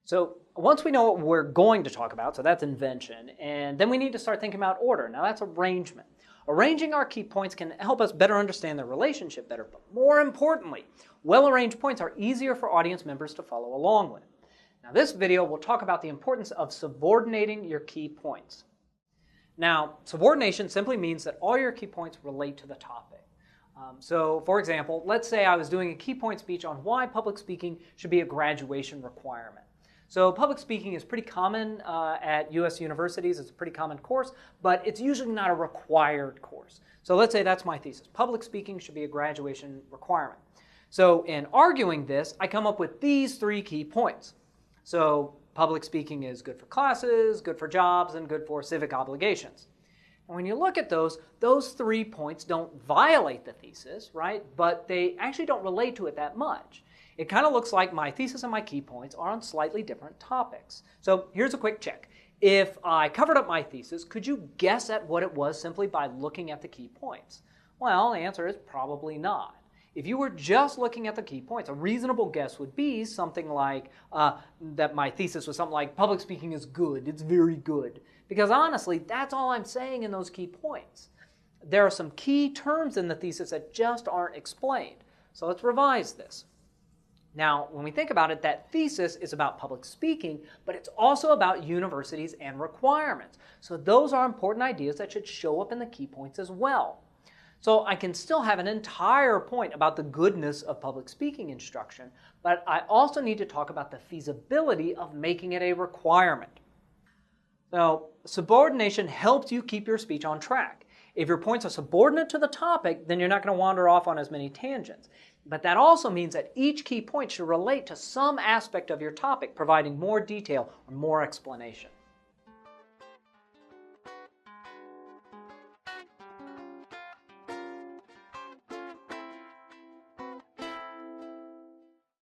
So once we know what we're going to talk about, so that's invention, and then we need to start thinking about order. Now that's arrangement. Arranging our key points can help us better understand the relationship better, but more importantly, well-arranged points are easier for audience members to follow along with. Now this video will talk about the importance of subordinating your key points. Now, subordination simply means that all your key points relate to the topic. So, for example, let's say I was doing a key point speech on why public speaking should be a graduation requirement. So public speaking is pretty common at U.S. universities. It's a pretty common course, but it's usually not a required course. So let's say that's my thesis. Public speaking should be a graduation requirement. So in arguing this, I come up with these three key points. So public speaking is good for classes, good for jobs, and good for civic obligations. And when you look at those 3 points don't violate the thesis, right? But they actually don't relate to it that much. It kind of looks like my thesis and my key points are on slightly different topics. So here's a quick check. If I covered up my thesis, could you guess at what it was simply by looking at the key points? Well, the answer is probably not. If you were just looking at the key points, a reasonable guess would be something like that my thesis was something like public speaking is good, it's very good. Because honestly, that's all I'm saying in those key points. There are some key terms in the thesis that just aren't explained. So let's revise this. Now, when we think about it, that thesis is about public speaking, but it's also about universities and requirements. So those are important ideas that should show up in the key points as well. So I can still have an entire point about the goodness of public speaking instruction, but I also need to talk about the feasibility of making it a requirement. So subordination helps you keep your speech on track. If your points are subordinate to the topic, then you're not going to wander off on as many tangents. But that also means that each key point should relate to some aspect of your topic, providing more detail or more explanation.